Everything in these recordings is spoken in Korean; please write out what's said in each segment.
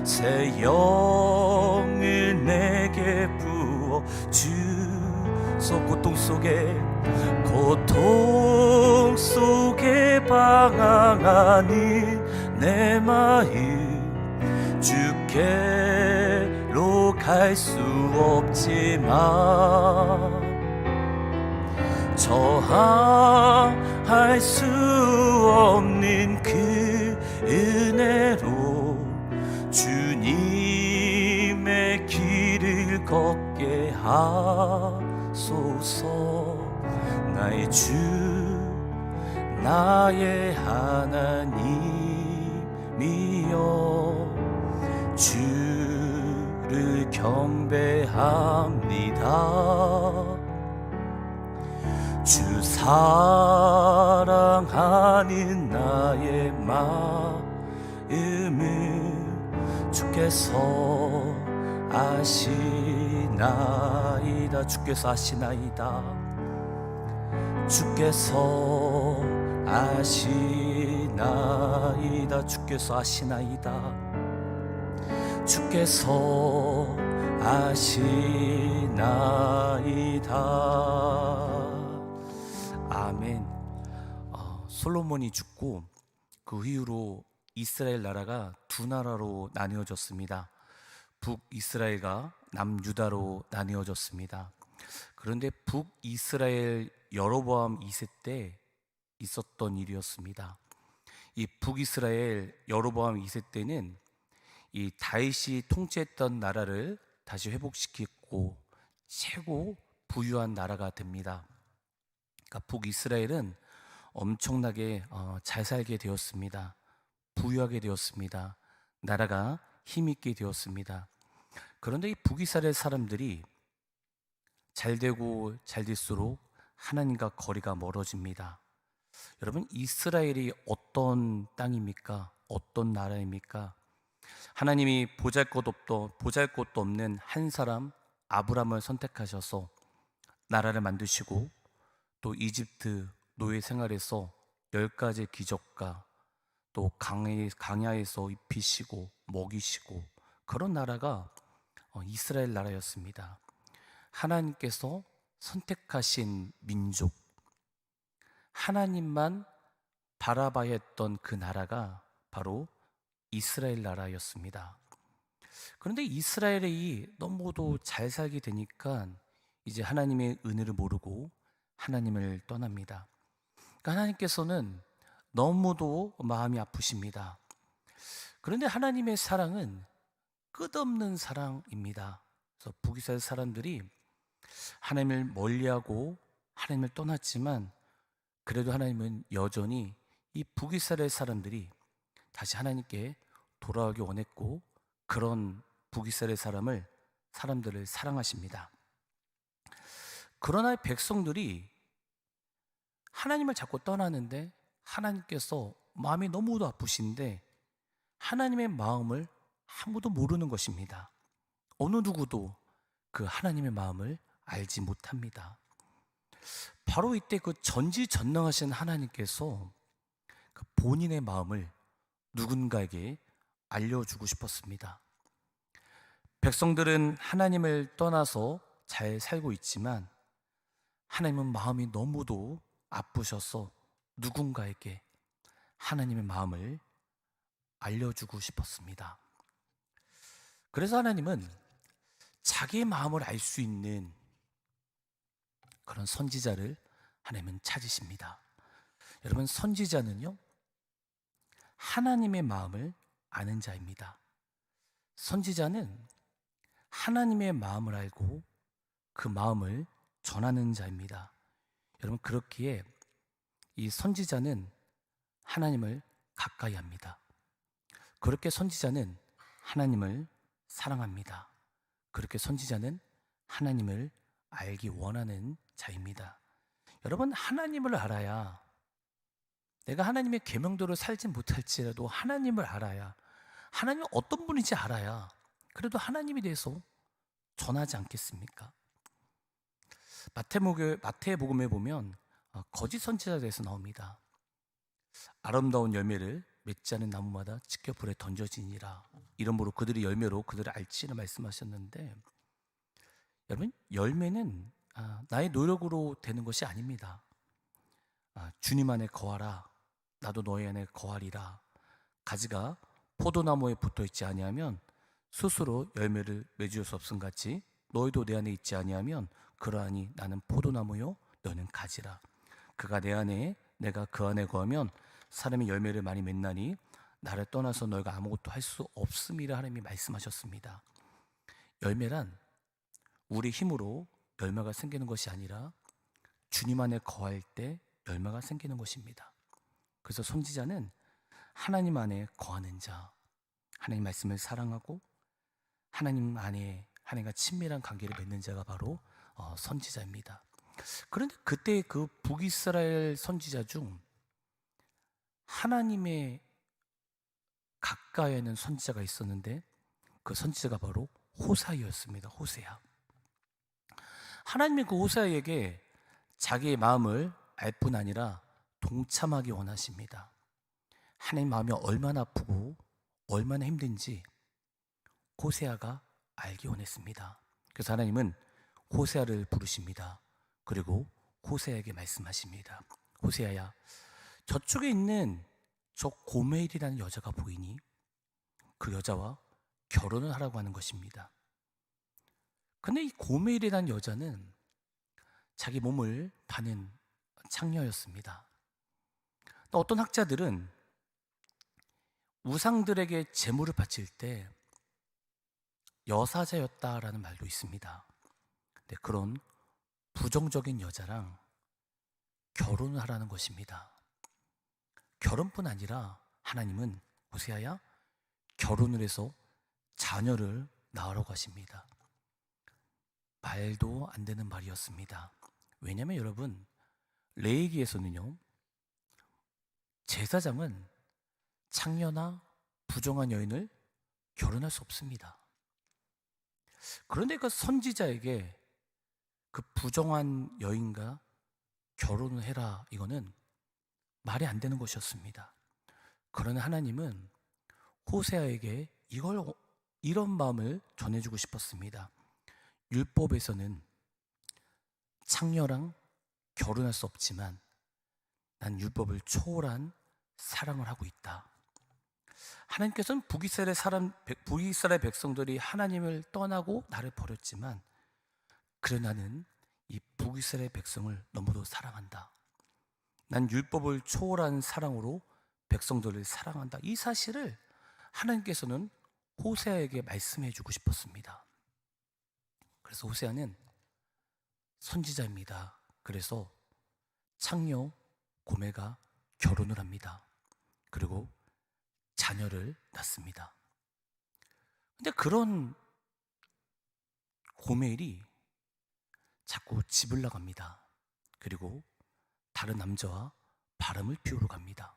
새 영을 내게 부어 주소. 고통 속에 방황하는 내 마음, 주께로 갈 수 없지만 저항할 수 없는 그 은혜로 주님의 길을 걷게 하소서. 나의 주 나의 하나님이여 주를 경배합니다. 주 사랑하는 나의 마음을 주께서 아시나이다. 주께서 아시나이다. 주께서 아시나이다. 주께서 아시나이다. 주께서 아시나이다. 아멘. 솔로몬이 죽고 그 이후로 이스라엘 나라가 두 나라로 나뉘어졌습니다. 북이스라엘과 남유다로 나뉘어졌습니다. 그런데 북이스라엘 여로보암 2세 때 있었던 일이었습니다. 이 북이스라엘 여로보암 2세 때는 이 다윗이 통치했던 나라를 다시 회복시키고 최고 부유한 나라가 됩니다. 그러니까 북이스라엘은 엄청나게 잘 살게 되었습니다. 부유하게 되었습니다. 나라가 힘있게 되었습니다. 그런데 이 북이스라엘 사람들이 잘 되고 잘 될수록 하나님과 거리가 멀어집니다. 여러분, 이스라엘이 어떤 땅입니까? 어떤 나라입니까? 하나님이 보잘것도 없는 한 사람 아브람을 선택하셔서 나라를 만드시고 또 이집트 노예 생활에서 10가지 기적과 또 강야에서 입히시고 먹이시고 그런 나라가 이스라엘 나라였습니다. 하나님께서 선택하신 민족, 하나님만 바라봐야 했던 그 나라가 바로 이스라엘 나라였습니다. 그런데 이스라엘이 너무도 잘 살게 되니까 이제 하나님의 은혜를 모르고 하나님을 떠납니다. 그러니까 하나님께서는 너무도 마음이 아프십니다. 그런데 하나님의 사랑은 끝없는 사랑입니다. 그래서 북이스라엘 사람들이 하나님을 멀리하고 하나님을 떠났지만 그래도 하나님은 여전히 이 북이스라엘 사람들이 다시 하나님께 돌아오기 원했고 그런 북이스라엘 사람들을 사랑하십니다. 그러나 백성들이 하나님을 자꾸 떠나는데 하나님께서 마음이 너무도 아프신데 하나님의 마음을 아무도 모르는 것입니다. 어느 누구도 그 하나님의 마음을 알지 못합니다. 바로 이때 그 전지전능하신 하나님께서 그 본인의 마음을 누군가에게 알려주고 싶었습니다. 백성들은 하나님을 떠나서 잘 살고 있지만 하나님은 마음이 너무도 아프셔서 누군가에게 하나님의 마음을 알려주고 싶었습니다. 그래서 하나님은 자기의 마음을 알 수 있는 그런 선지자를 하나님은 찾으십니다. 여러분, 선지자는요, 하나님의 마음을 아는 자입니다. 선지자는 하나님의 마음을 알고 그 마음을 전하는 자입니다. 여러분, 그렇기에 이 선지자는 하나님을 가까이 합니다. 그렇게 선지자는 하나님을 사랑합니다. 그렇게 선지자는 하나님을 알기 원하는 자입니다. 여러분, 하나님을 알아야, 내가 하나님의 계명대로 살지 못할지라도 하나님을 알아야, 하나님이 어떤 분인지 알아야 그래도 하나님에 대해서 전하지 않겠습니까? 마태복음에 보면 거짓 선지자에 대해서 나옵니다. 아름다운 열매를 맺지 않은 나무마다 직겨 불에 던져지니라. 이러므로 그들이 열매로 그들을 알지를 말씀하셨는데, 여러분, 열매는 나의 노력으로 되는 것이 아닙니다. 주님 안에 거하라, 나도 너희 안에 거하리라. 가지가 포도나무에 붙어 있지 아니하면 스스로 열매를 맺을 수 없음 같이 너희도 내 안에 있지 아니하면 그러하니 나는 포도나무요 너는 가지라. 그가 내 안에 내가 그 안에 거하면 사람이 열매를 많이 맺나니 나를 떠나서 너희가 아무것도 할 수 없음이라 하나님이 말씀하셨습니다. 열매란 우리 힘으로 열매가 생기는 것이 아니라 주님 안에 거할 때 열매가 생기는 것입니다. 그래서 선지자는 하나님 안에 거하는 자, 하나님 말씀을 사랑하고 하나님 안에 하나님과 친밀한 관계를 맺는 자가 바로 선지자입니다. 그런데 그때 그 북이스라엘 선지자 중 하나님의 가까이 있는 선지자가 있었는데 그 선지자가 바로 호사이였습니다. 호세아. 하나님이 그 호세아에게 자기의 마음을 알 뿐 아니라 동참하기 원하십니다. 하나님 마음이 얼마나 아프고 얼마나 힘든지 호세아가 알기 원했습니다. 그래서 하나님은 호세아를 부르십니다. 그리고 호세아에게 말씀하십니다. 호세아야, 저쪽에 있는 저 고멜이라는 여자가 보이니? 그 여자와 결혼을 하라고 하는 것입니다. 근데 이 고멜이라는 여자는 자기 몸을 파는 창녀였습니다. 어떤 학자들은 우상들에게 제물을 바칠 때 여사자였다라는 말도 있습니다. 근데 그런 부정적인 여자랑 결혼을 하라는 것입니다. 결혼뿐 아니라 하나님은 호세아야 결혼을 해서 자녀를 낳으라고 하십니다. 말도 안 되는 말이었습니다. 왜냐하면 여러분, 레위기에서는요, 제사장은 창녀나 부정한 여인을 결혼할 수 없습니다. 그런데 그 선지자에게 그 부정한 여인과 결혼을 해라, 이거는 말이 안 되는 것이었습니다. 그러나 하나님은 호세아에게 이런 마음을 전해주고 싶었습니다. 율법에서는 창녀랑 결혼할 수 없지만 난 율법을 초월한 사랑을 하고 있다. 하나님께서는 북이스라엘 백성들이 하나님을 떠나고 나를 버렸지만 그래 나는 이 북이스라엘 백성을 너무도 사랑한다. 난 율법을 초월한 사랑으로 백성들을 사랑한다. 이 사실을 하나님께서는 호세아에게 말씀해 주고 싶었습니다. 그래서 호세아는 선지자입니다. 그래서 창녀 고멜과 결혼을 합니다. 그리고 자녀를 낳습니다. 근데 그런 고멜이 자꾸 집을 나갑니다. 그리고 다른 남자와 바람을 피우러 갑니다.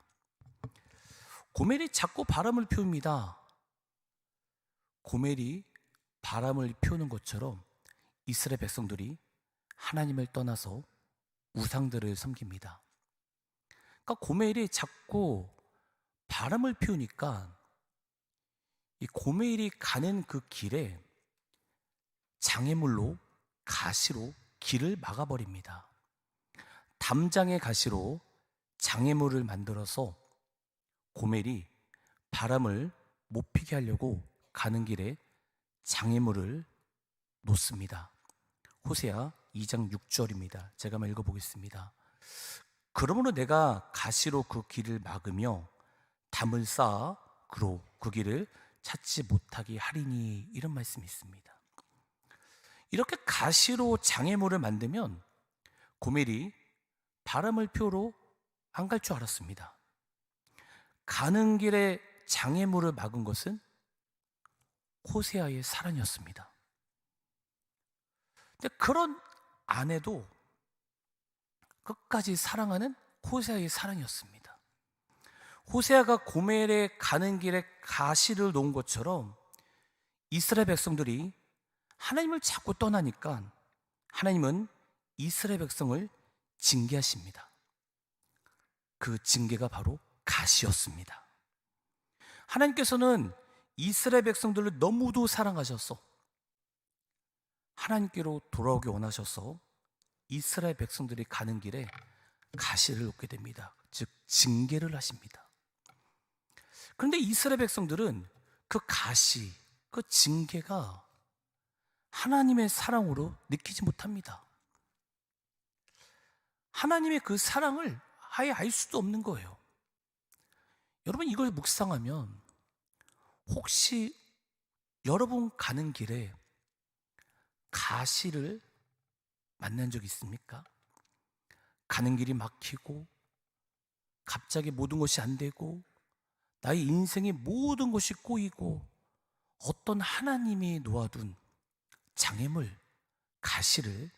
고멜이 자꾸 바람을 피웁니다. 고멜이 바람을 피우는 것처럼 이스라엘 백성들이 하나님을 떠나서 우상들을 섬깁니다. 그러니까 고멜이 자꾸 바람을 피우니까 이 고멜이 가는 그 길에 장애물로 가시로 길을 막아버립니다. 담장의 가시로 장애물을 만들어서 고멜이 바람을 못 피게 하려고 가는 길에 장애물을 놓습니다. 호세아 2장 6절입니다. 제가 한번 읽어보겠습니다. 그러므로 내가 가시로 그 길을 막으며 담을 쌓아 그로 그 길을 찾지 못하게 하리니, 이런 말씀이 있습니다. 이렇게 가시로 장애물을 만들면 고멜이 바람을 피우러 안 갈 줄 알았습니다. 가는 길에 장애물을 막은 것은 호세아의 사랑이었습니다. 근데 그런 아내도 끝까지 사랑하는 호세아의 사랑이었습니다. 호세아가 고멜에 가는 길에 가시를 놓은 것처럼 이스라엘 백성들이 하나님을 자꾸 떠나니까 하나님은 이스라엘 백성을 징계하십니다. 그 징계가 바로 가시였습니다. 하나님께서는 이스라엘 백성들을 너무도 사랑하셔서 하나님께로 돌아오기 원하셔서 이스라엘 백성들이 가는 길에 가시를 놓게 됩니다. 즉 징계를 하십니다. 그런데 이스라엘 백성들은 그 가시, 그 징계가 하나님의 사랑으로 느끼지 못합니다. 하나님의 그 사랑을 아예 알 수도 없는 거예요. 여러분, 이걸 묵상하면 혹시 여러분 가는 길에 가시를 만난 적 있습니까? 가는 길이 막히고 갑자기 모든 것이 안 되고 나의 인생의 모든 것이 꼬이고 어떤 하나님이 놓아둔 장애물, 가시를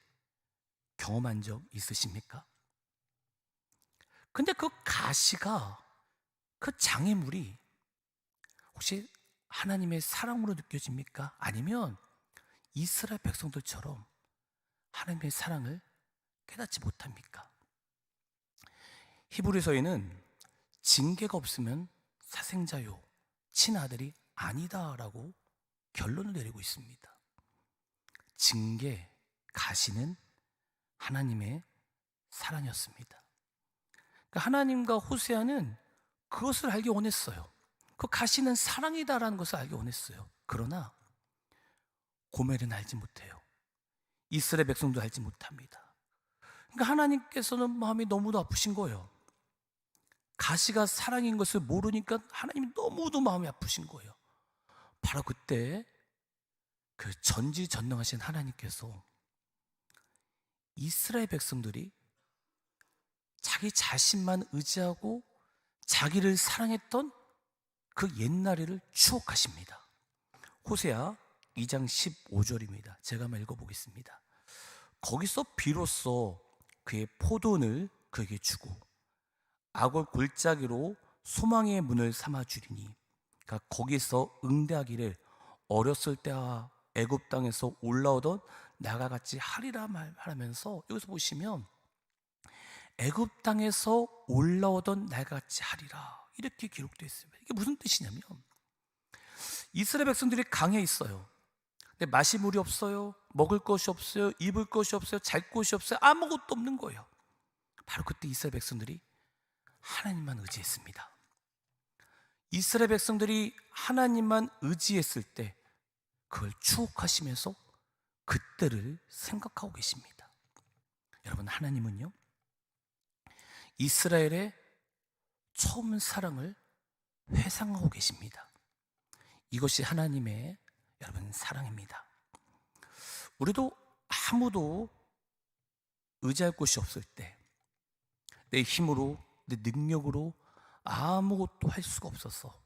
경험한 적 있으십니까? 근데 그 가시가, 그 장애물이 혹시 하나님의 사랑으로 느껴집니까? 아니면 이스라엘 백성들처럼 하나님의 사랑을 깨닫지 못합니까? 히브리서에는 징계가 없으면 사생자요, 친아들이 아니다라고 결론을 내리고 있습니다. 징계, 가시는 하나님의 사랑이었습니다. 그러니까 하나님과 호세아는 그것을 알기 원했어요. 그 가시는 사랑이다라는 것을 알기 원했어요. 그러나 고멜은 알지 못해요. 이스라엘 백성도 알지 못합니다. 그러니까 하나님께서는 마음이 너무도 아프신 거예요. 가시가 사랑인 것을 모르니까 하나님이 너무도 마음이 아프신 거예요. 바로 그때 그 전지전능하신 하나님께서 이스라엘 백성들이 자기 자신만 의지하고 자기를 사랑했던 그 옛날을 추억하십니다. 호세아 2장 15절입니다. 제가 한번 읽어보겠습니다. 거기서 비로소 그의 포도원을 그에게 주고 악을 골짜기로 소망의 문을 삼아주리니, 그러니까 거기서 응대하기를 어렸을 때와 애굽 땅에서 올라오던 나가 같이 하리라 말하면서, 여기서 보시면 애굽 땅에서 올라오던 나가 같이 하리라 이렇게 기록되어 있습니다. 이게 무슨 뜻이냐면 이스라엘 백성들이 강에 있어요. 근데 마실 물이 없어요. 먹을 것이 없어요. 입을 것이 없어요. 잘 곳이 없어요. 아무것도 없는 거예요. 바로 그때 이스라엘 백성들이 하나님만 의지했습니다. 이스라엘 백성들이 하나님만 의지했을 때 그걸 추억하시면서 그때를 생각하고 계십니다. 여러분, 하나님은요 이스라엘의 처음 사랑을 회상하고 계십니다. 이것이 하나님의 여러분 사랑입니다. 우리도 아무도 의지할 곳이 없을 때 내 힘으로, 내 능력으로 아무것도 할 수가 없어서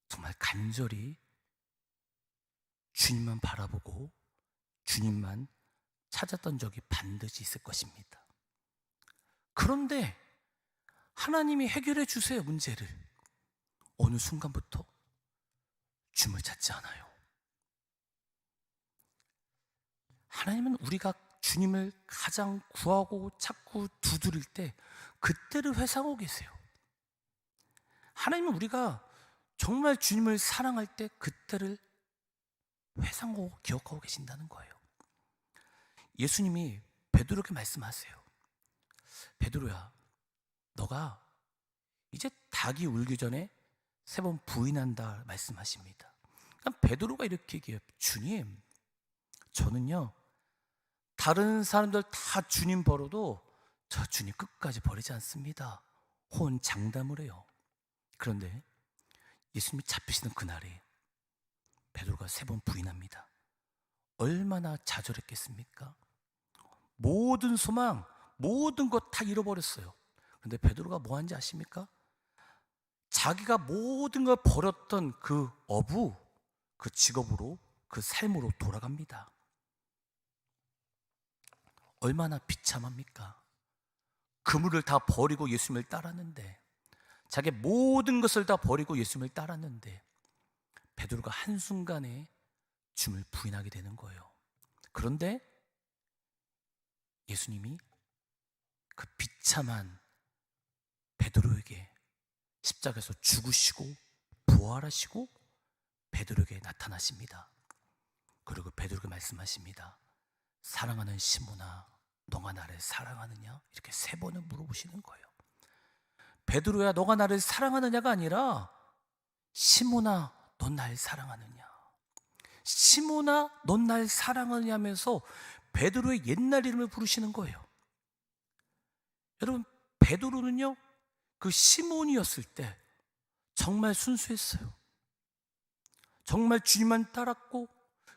정말 간절히 주님만 바라보고 주님만 찾았던 적이 반드시 있을 것입니다. 그런데 하나님이 해결해 주세요, 문제를. 어느 순간부터 주님을 찾지 않아요. 하나님은 우리가 주님을 가장 구하고 찾고 두드릴 때 그때를 회상하고 계세요. 하나님은 우리가 정말 주님을 사랑할 때 그때를 회상하고 기억하고 계신다는 거예요. 예수님이 베드로에게 말씀하세요. 베드로야, 너가 이제 닭이 울기 전에 3번 부인한다 말씀하십니다. 그러니까 베드로가 이렇게 얘기해요. 주님, 저는요 다른 사람들 다 주님 버려도 저 주님 끝까지 버리지 않습니다. 호언장담을 해요. 그런데 예수님이 잡히시는 그날에 베드로가 3번 부인합니다. 얼마나 좌절했겠습니까? 모든 소망, 모든 것 다 잃어버렸어요. 그런데 베드로가 뭐 하는지 아십니까? 자기가 모든 걸 버렸던 그 어부, 그 직업으로, 그 삶으로 돌아갑니다. 얼마나 비참합니까? 그물을 다 버리고 예수님을 따랐는데, 자기 모든 것을 다 버리고 예수님을 따랐는데 베드로가 한순간에 주님을 부인하게 되는 거예요. 그런데 예수님이 그 비참한 베드로에게 십자가에서 죽으시고 부활하시고 베드로에게 나타나십니다. 그리고 베드로에게 말씀하십니다. 사랑하는 시몬아, 너가 나를 사랑하느냐? 이렇게 3번을 물어보시는 거예요. 베드로야, 너가 나를 사랑하느냐가 아니라 시몬아, 넌 날 사랑하느냐? 시몬아, 넌 날 사랑하느냐 하면서 베드로의 옛날 이름을 부르시는 거예요. 여러분, 베드로는요, 그 시몬이었을 때 정말 순수했어요. 정말 주님만 따랐고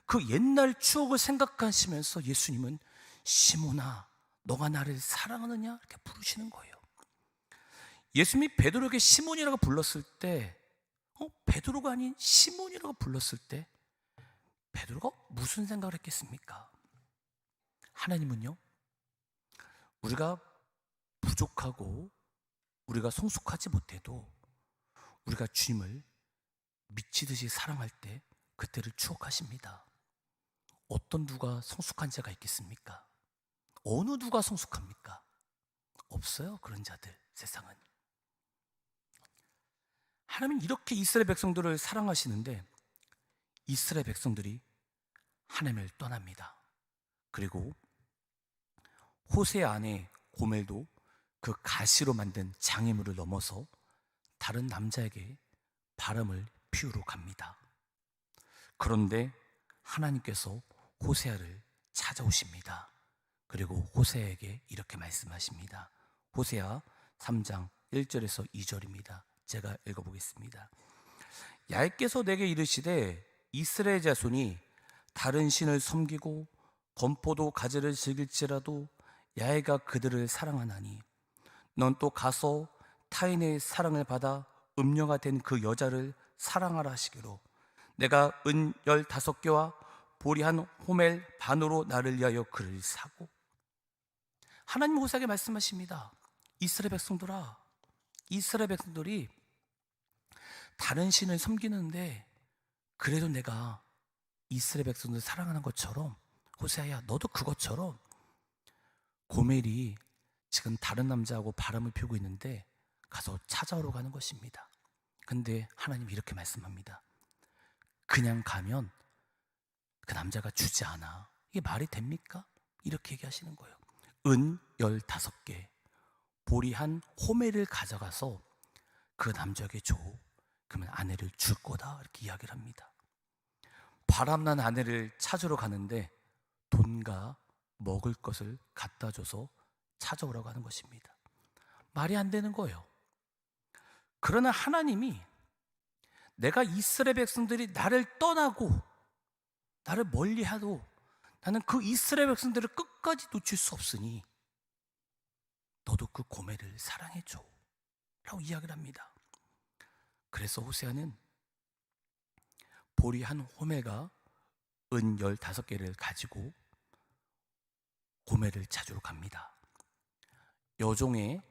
그 옛날 추억을 생각하시면서 예수님은 시몬아, 너가 나를 사랑하느냐? 이렇게 부르시는 거예요. 예수님이 베드로에게 시몬이라고 불렀을 때, 베드로가 아닌 시몬이라고 불렀을 때 베드로가 무슨 생각을 했겠습니까? 하나님은요, 우리가 부족하고 우리가 성숙하지 못해도 우리가 주님을 미치듯이 사랑할 때 그때를 추억하십니다. 어떤 누가 성숙한 자가 있겠습니까? 어느 누가 성숙합니까? 없어요, 그런 자들, 세상은. 하나님은 이렇게 이스라엘 백성들을 사랑하시는데 이스라엘 백성들이 하나님을 떠납니다. 그리고 호세 아내 고멜도 그 가시로 만든 장애물을 넘어서 다른 남자에게 바람을 피우러 갑니다. 그런데 하나님께서 호세아를 찾아오십니다. 그리고 호세아에게 이렇게 말씀하십니다. 호세아 3장 1절에서 2절입니다. 제가 읽어보겠습니다. 야훼께서 내게 이르시되 이스라엘 자손이 다른 신을 섬기고 건포도 가지를 즐길지라도 야훼가 그들을 사랑하나니 넌 또 가서 타인의 사랑을 받아 음녀가 된 그 여자를 사랑하라 하시기로 내가 은 15개와 보리 한 호멜 반으로 나를 위하여 그를 사고. 하나님 호세아에게 말씀하십니다. 이스라엘 백성들아, 이스라엘 백성들이 다른 신을 섬기는데 그래도 내가 이스라엘 백성들 사랑하는 것처럼 호세아야, 너도 그것처럼 고멜이 지금 다른 남자하고 바람을 피우고 있는데 가서 찾아오러 가는 것입니다. 근데 하나님이 이렇게 말씀합니다. 그냥 가면 그 남자가 주지 않아. 이게 말이 됩니까? 이렇게 얘기하시는 거예요. 은 15개, 보리 한 호멜을 가져가서 그 남자에게 줘. 그러면 아내를 줄 거다. 이렇게 이야기를 합니다. 바람난 아내를 찾으러 가는데 돈과 먹을 것을 갖다 줘서 찾아오라고 하는 것입니다. 말이 안 되는 거예요. 그러나 하나님이 내가 이스라엘 백성들이 나를 떠나고 나를 멀리하도 나는 그 이스라엘 백성들을 끝까지 놓칠 수 없으니 너도 그 고멜을 사랑해줘 라고 이야기를 합니다. 그래서 호세아는 보리 한 호멜과 은 15개를 가지고 고멜을 찾으러 갑니다. 여종의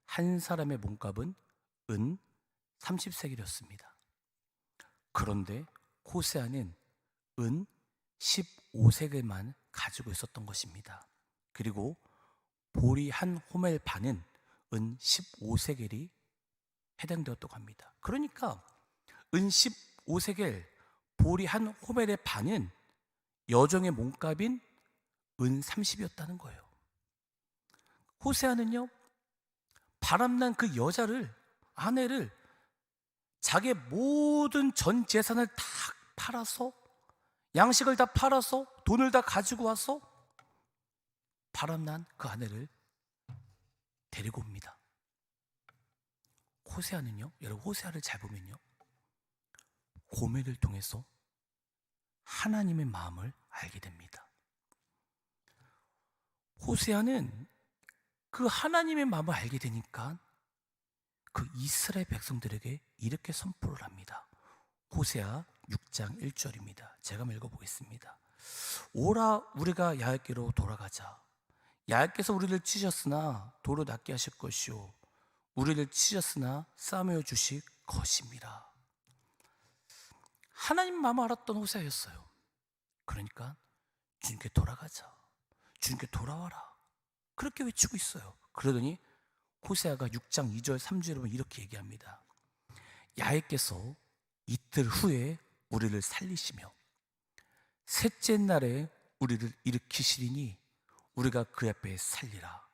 한 사람의 몸값은 은 30세겔이었습니다. 그런데 호세아는 은 15세겔만 가지고 있었던 것입니다. 그리고 보리 한 호멜 반은 은 15세겔이 해당되었다고 합니다. 그러니까 은 15세겔, 보리 한 호멜의 반은 여종의 몸값인 은 30이었다는 거예요. 호세아는요, 바람난 그 여자를, 아내를 자기의 모든 전 재산을 다 팔아서, 양식을 다 팔아서, 돈을 다 가지고 와서 바람난 그 아내를 데리고 옵니다. 호세아는요, 여러분 호세아를 잘 보면요, 고멜을 통해서 하나님의 마음을 알게 됩니다. 호세아는 그 하나님의 마음을 알게 되니까 그 이스라엘 백성들에게 이렇게 선포를 합니다. 호세아 6장 1절입니다. 제가 한번 읽어보겠습니다. 오라, 우리가 야훼께로 돌아가자. 야훼께서 우리를 치셨으나 도로 낫게 하실 것이요 우리를 치셨으나 싸매어 주실 것입니다. 하나님 마음을 알았던 호세아였어요. 그러니까 주님께 돌아가자, 주님께 돌아와라, 그렇게 외치고 있어요. 그러더니 호세아가 6장 2절 3절에 보면 이렇게 얘기합니다. 야훼께서 이틀 후에 우리를 살리시며 셋째 날에 우리를 일으키시리니 우리가 그 앞에 살리라.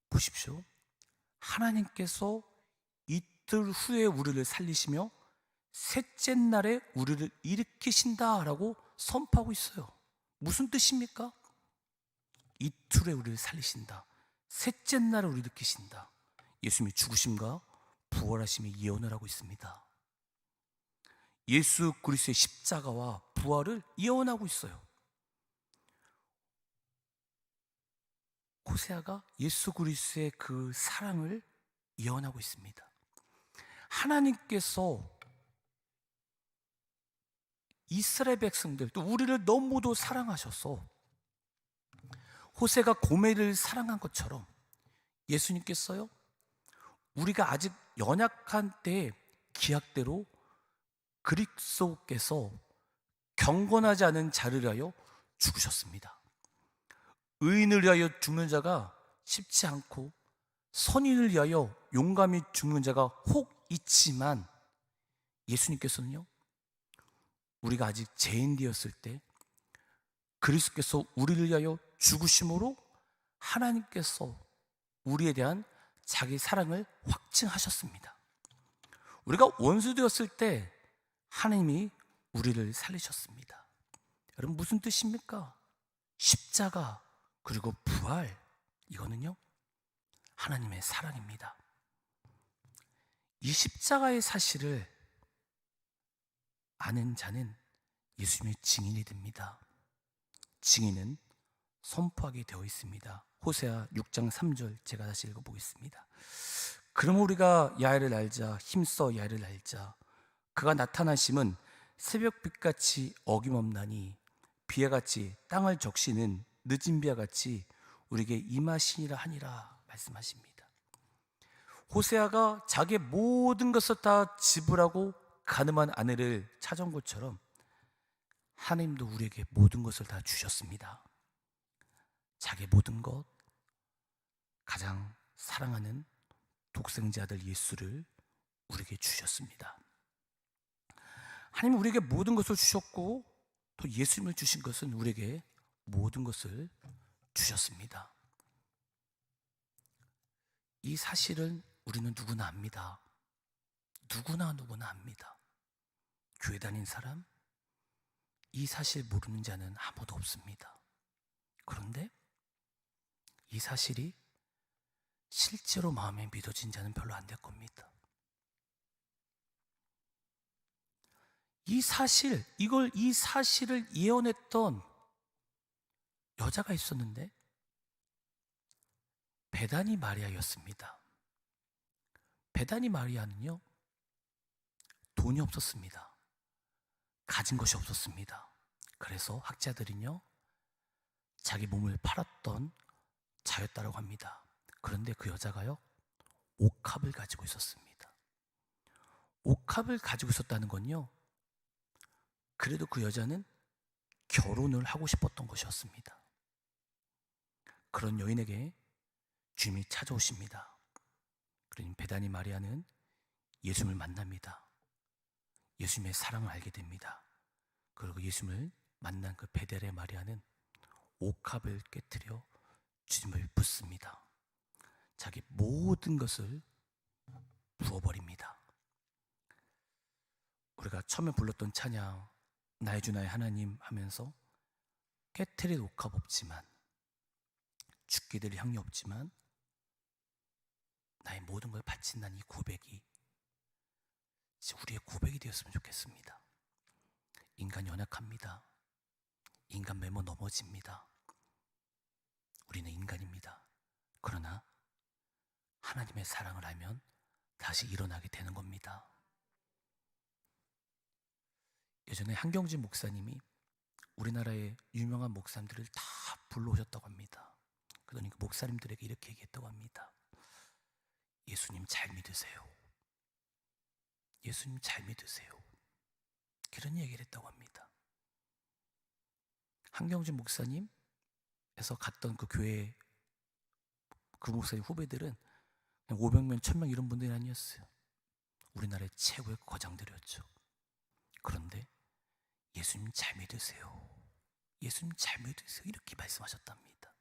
보십시오. 하나님께서 이틀 후에 우리를 살리시며 셋째 날에 우리를 일으키신다라고 선포하고 있어요. 무슨 뜻입니까? 이틀에 우리를 살리신다. 셋째 날에 우리를 일으키신다. 예수님이 죽으심과 부활하심이 예언을 하고 있습니다. 예수 그리스도의 십자가와 부활을 예언하고 있어요. 호세아가 예수 그리스도의 그 사랑을 예언하고 있습니다. 하나님께서 이스라엘 백성들 또 우리를 너무도 사랑하셔서 호세가 고멜을 사랑한 것처럼 예수님께서요, 우리가 아직 연약한 때에 기약대로 그리스도께서 경건하지 않은 자를 위하여 죽으셨습니다. 의인을 위하여 죽는 자가 쉽지 않고 선인을 위하여 용감히 죽는 자가 혹 있지만 예수님께서는요, 우리가 아직 죄인 되었을 때 그리스도께서 우리를 위하여 죽으심으로 하나님께서 우리에 대한 자기 사랑을 확증하셨습니다. 우리가 원수 되었을 때 하나님이 우리를 살리셨습니다. 여러분, 무슨 뜻입니까? 십자가 그리고 부활, 이거는요 하나님의 사랑입니다. 이 십자가의 사실을 아는 자는 예수님의 증인이 됩니다. 증인은 선포하게 되어 있습니다. 호세아 6장 3절 제가 다시 읽어보겠습니다. 그럼 우리가 야훼를 알자, 힘써 야훼를 알자. 그가 나타나심은 새벽빛같이 어김없나니 비와같이 땅을 적시는 늦은 비와같이 우리에게 임하시니라 하니라 말씀하십니다. 호세아가 자기의 모든 것을 다 지불하고 가늠한 아내를 찾아온 것처럼 하나님도 우리에게 모든 것을 다 주셨습니다. 자기의 모든 것, 가장 사랑하는 독생자 아들 예수를 우리에게 주셨습니다. 하나님은 우리에게 모든 것을 주셨고 또 예수님을 주신 것은 우리에게 모든 것을 주셨습니다. 이 사실은 우리는 누구나 압니다. 누구나 압니다. 교회 다닌 사람, 이 사실 모르는 자는 아무도 없습니다. 그런데 이 사실이 실제로 마음에 믿어진 자는 별로 안 될 겁니다. 이 사실을 예언했던 여자가 있었는데 베다니 마리아였습니다. 베다니 마리아는요, 돈이 없었습니다. 가진 것이 없었습니다. 그래서 학자들은요, 자기 몸을 팔았던 자였다고 합니다. 그런데 그 여자가요, 옥합을 가지고 있었습니다. 옥합을 가지고 있었다는 건요, 그래도 그 여자는 결혼을 하고 싶었던 것이었습니다. 그런 여인에게 주님이 찾아오십니다. 그러니 베다니 마리아는 예수님을 만납니다. 예수님의 사랑을 알게 됩니다. 그리고 예수님을 만난 그 베델의 마리아는 옥합을 깨트려 주님을 붓습니다. 자기 모든 것을 부어버립니다. 우리가 처음에 불렀던 찬양, 나의 주 나의 하나님 하면서 깨트릴 옥합 없지만, 죽게 될 향유 없지만 나의 모든 걸 바친다는 이 고백이 우리의 고백이 되었으면 좋겠습니다. 인간 연약합니다. 인간 매모 넘어집니다. 우리는 인간입니다. 그러나 하나님의 사랑을 알면 다시 일어나게 되는 겁니다. 예전에 한경진 목사님이 우리나라의 유명한 목사님들을 다 불러오셨다고 합니다. 그러니 그 목사님들에게 이렇게 얘기했다고 합니다. 예수님 잘 믿으세요. 예수님 잘 믿으세요. 그런 얘기를 했다고 합니다. 한경진 목사님에서 갔던 그 교회 그 목사님 후배들은 500명, 1000명 이런 분들이 아니었어요. 우리나라의 최고의 거장들이었죠. 그런데 예수님 잘 믿으세요. 예수님 잘 믿으세요. 이렇게 말씀하셨답니다.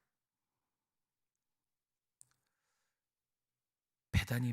배단이